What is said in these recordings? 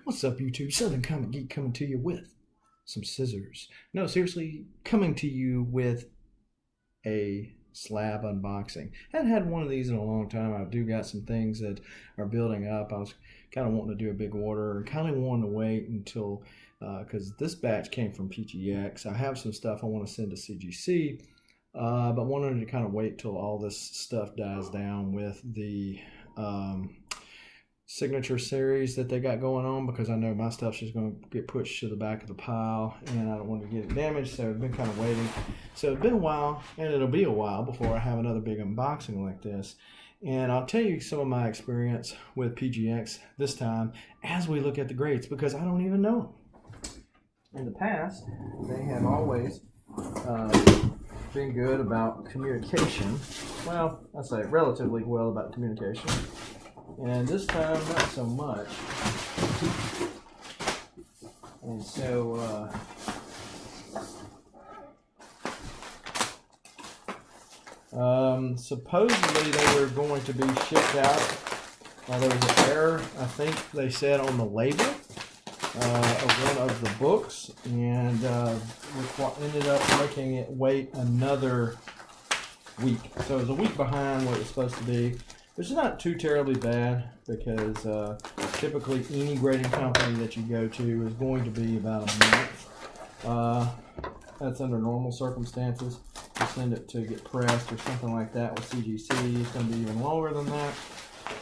What's up, YouTube? Southern Comic Geek coming to you with some scissors. No, seriously, coming to you with a slab unboxing. Hadn't had one of these in a long time. I do got some things that are building up. I was kind of wanting to do a big order and kind of wanting to wait until, because this batch came from PGX. I have some stuff I want to send to CGC, but wanted to kind of wait till all this stuff dies down with the signature series that they got going on, because I know my stuff's just going to get pushed to the back of the pile and I don't want to get it damaged, so I've been kind of waiting. So it's been a while, and it'll be a while before I have another big unboxing like this. And I'll tell you some of my experience with PGX this time as we look at the grades, because I don't even know them. In the past, they have always been good about communication. Well, I say relatively well about communication. And this time, not so much. And so, supposedly they were going to be shipped out. There was an error, I think they said, on the label of one of the books, and ended up making it wait another week. So it was a week behind what it was supposed to be. Which is not too terribly bad, because typically any grading company that you go to is going to be about a month. That's under normal circumstances. You send it to get pressed or something like that with CGC, it's going to be even longer than that.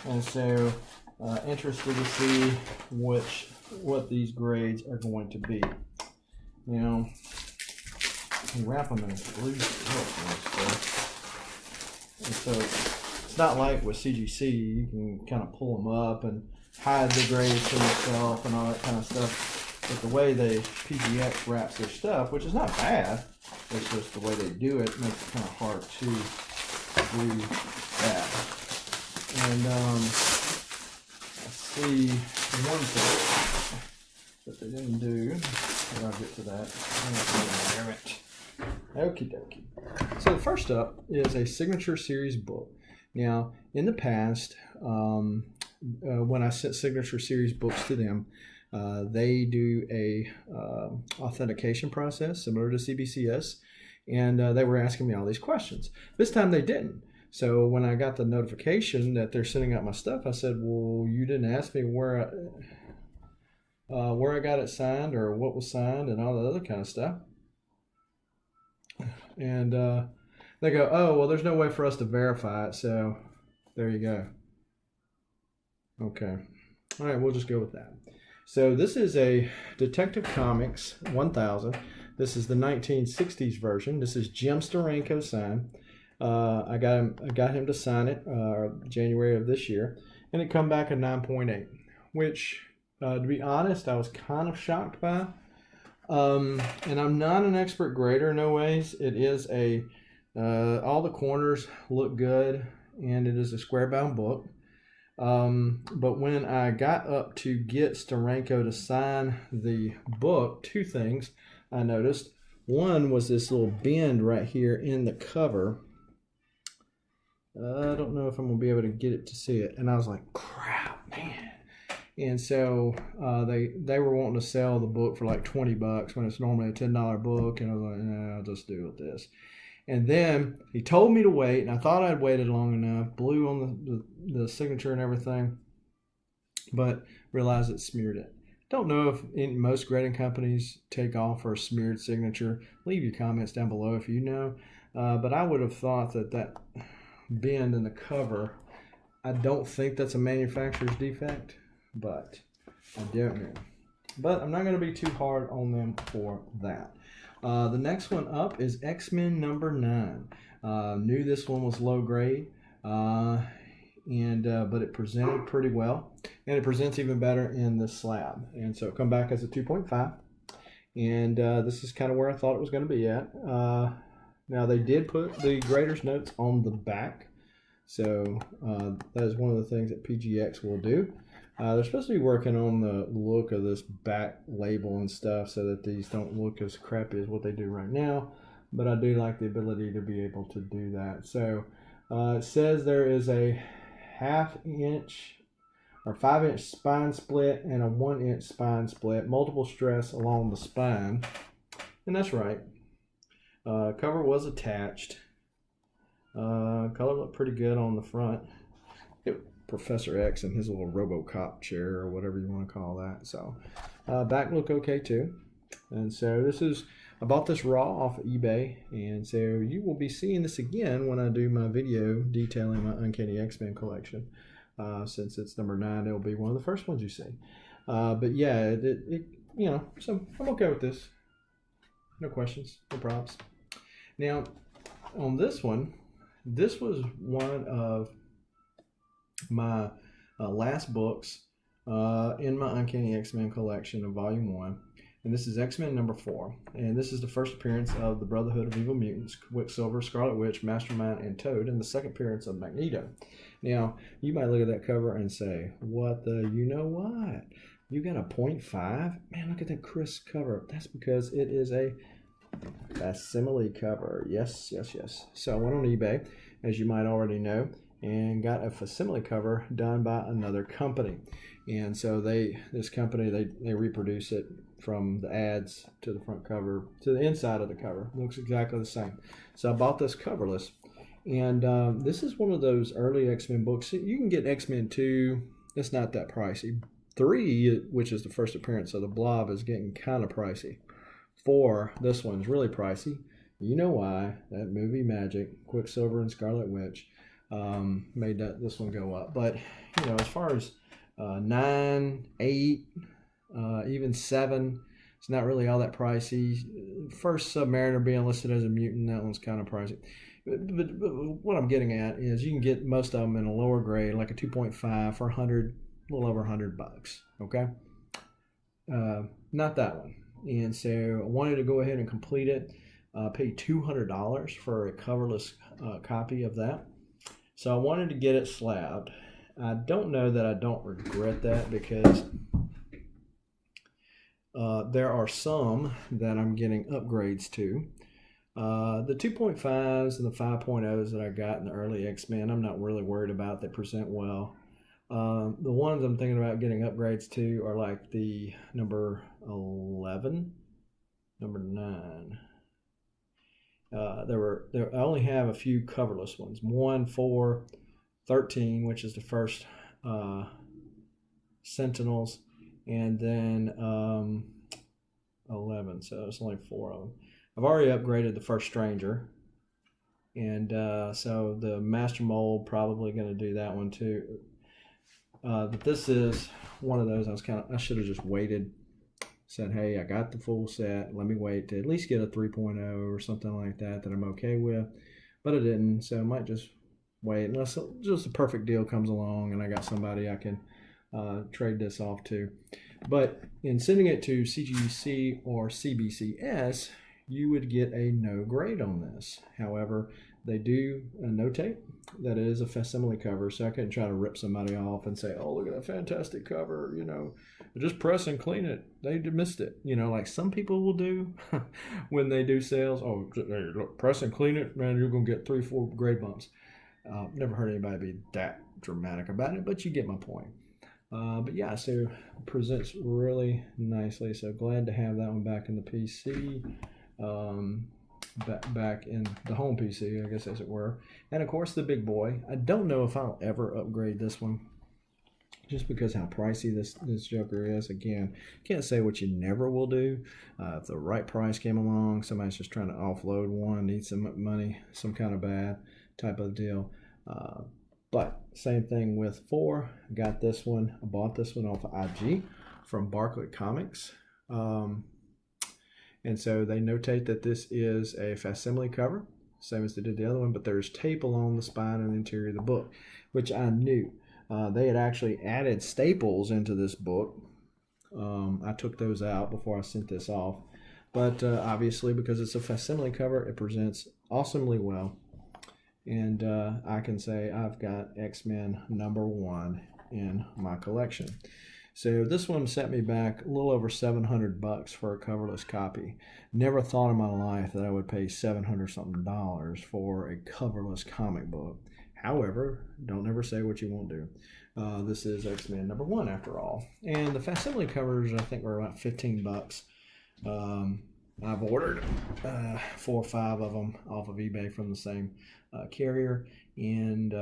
And so, interested to see what these grades are going to be. You know, you wrap them in blue silk and so. It's not like with CGC, you can kind of pull them up and hide the grades from yourself and all that kind of stuff. But the way PGX wraps their stuff, which is not bad, it's just the way they do it makes it kind of hard to do that. And let's see, one thing that they didn't do, and I'll get to that. Damn it. Okie dokie. So the first up is a signature series book. Now, in the past, when I sent signature series books to them, they do a authentication process similar to CBCS, and they were asking me all these questions. This time they didn't. So when I got the notification that they're sending out my stuff, I said, "Well, you didn't ask me where I got it signed or what was signed and all the other kind of stuff." And they go, "Oh, well, there's no way for us to verify it, so there you go." Okay. All right, we'll just go with that. So this is a Detective Comics 1000. This is the 1960s version. This is Jim Steranko's sign. I got him to sign it January of this year, and it come back a 9.8, which, to be honest, I was kind of shocked by. And I'm not an expert grader, no ways. It is all the corners look good, and it is a square bound book. But when I got up to get Steranko to sign the book, two things I noticed. One was this little bend right here in the cover. I don't know if I'm going to be able to get it to see it. And I was like, crap, man. And so they were wanting to sell the book for like $20 when it's normally a $10 book. And I was like, nah, I'll just do with this. And then he told me to wait, and I thought I'd waited long enough, blew on the signature and everything, but realized it smeared it. Don't know if most grading companies take off for a smeared signature. Leave your comments down below if you know. But I would have thought that bend in the cover, I don't think that's a manufacturer's defect, but I don't know. But I'm not going to be too hard on them for that. The next one up is X-Men number 9. Knew this one was low grade, but it presented pretty well, and it presents even better in the slab. And so it come back as a 2.5, and this is kind of where I thought it was going to be at. Now they did put the grader's notes on the back, so that is one of the things that PGX will do. They're supposed to be working on the look of this back label and stuff so that these don't look as crappy as what they do right now. But I do like the ability to be able to do that. So it says there is a 1/2 inch or 5-inch spine split and a 1-inch spine split, multiple stress along the spine. And that's right. Cover was attached. Color looked pretty good on the front. Professor X and his little RoboCop chair or whatever you want to call that. So back looked okay too. And so I bought this raw off of eBay, and so you will be seeing this again when I do my video detailing my Uncanny X-Men collection. Since it's number 9, it'll be one of the first ones you see. But yeah, so I'm okay with this. No questions, no props. Now, on this one, this was one of my last books in my Uncanny X-Men collection of Volume 1. And this is X-Men number 4. And this is the first appearance of the Brotherhood of Evil Mutants, Quicksilver, Scarlet Witch, Mastermind, and Toad, and the second appearance of Magneto. Now, you might look at that cover and say, what the you-know-what? You got a 0.5? Man, look at that crisp cover. That's because it is a facsimile cover. Yes. So I went on eBay, as you might already know, and got a facsimile cover done by another company. And so this company reproduce it from the ads to the front cover to the inside of the cover. It looks exactly the same. So I bought this coverless. And this is one of those early X-Men books. You can get X-Men 2. It's not that pricey. 3, which is the first appearance of the Blob, is getting kind of pricey. 4, this one's really pricey. You know why? That movie magic, Quicksilver and Scarlet Witch, made this one go up. But as far as 9, 8, even 7, it's not really all that pricey. First Submariner being listed as a mutant, that one's kind of pricey. But what I'm getting at is you can get most of them in a lower grade, like a 2.5 for a little over $100. Okay, not that one. And so I wanted to go ahead and complete it. Paid $200 for a coverless copy of that. So I wanted to get it slabbed. I don't know that I don't regret that, because there are some that I'm getting upgrades to. The 2.5s and the 5.0s that I got in the early X-Men, I'm not really worried about. They present well. The ones I'm thinking about getting upgrades to are like the number 11, number 9. I only have a few coverless ones. 1, 4, 13, which is the first Sentinels, and then 11. So it's only 4 of them. I've already upgraded the first Stranger, and so the Master Mold probably going to do that one too. But this is one of those I should have just waited. Said, hey, I got the full set. Let me wait to at least get a 3.0 or something like that I'm okay with. But I didn't, so I might just wait unless just a perfect deal comes along and I got somebody I can trade this off to. But in sending it to CGC or CBCS, you would get a no grade on this. However, they do notate that it is a facsimile cover, so I couldn't try to rip somebody off and say, oh, look at that fantastic cover, just press and clean it. They missed it, like some people will do when they do sales. Oh, look, press and clean it, man, you're going to get 3-4 grade bumps. Never heard anybody be that dramatic about it, but you get my point. But yeah, so it presents really nicely, so glad to have that one back in the PC. Back in the home PC, I guess, as it were. And of course the big boy. I don't know if I'll ever upgrade this one, just because how pricey this Joker is. Again, can't say what you never will do. If the right price came along, somebody's just trying to offload one, needs some money, some kind of bad type of deal. But same thing with 4. Got this one. I bought this one off of IG from Barclay Comics. And so they notate that this is a facsimile cover, same as they did the other one, but there's tape along the spine and interior of the book, which I knew. They had actually added staples into this book. I took those out before I sent this off. But obviously, because it's a facsimile cover, it presents awesomely well. And I can say I've got X-Men number 1 in my collection. So this one set me back a little over $700 for a coverless copy. Never thought in my life that I would pay $700 something for a coverless comic book. However, don't ever say what you won't do. This is X-Men #1 after all. And the facsimile covers, I think, were about $15. I've ordered 4 or 5 of them off of eBay from the same carrier, and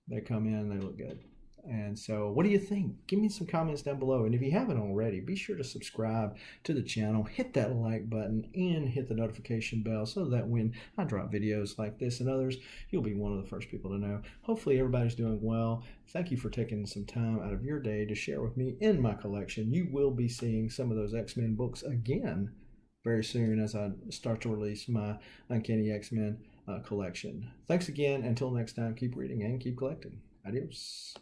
they come in, they look good. And so what do you think? Give me some comments down below. And if you haven't already, be sure to subscribe to the channel, hit that like button, and hit the notification bell so that when I drop videos like this and others, you'll be one of the first people to know. Hopefully everybody's doing well. Thank you for taking some time out of your day to share with me in my collection. You will be seeing some of those X-Men books again very soon as I start to release my Uncanny X-Men collection. Thanks again. Until next time, keep reading and keep collecting. Adios.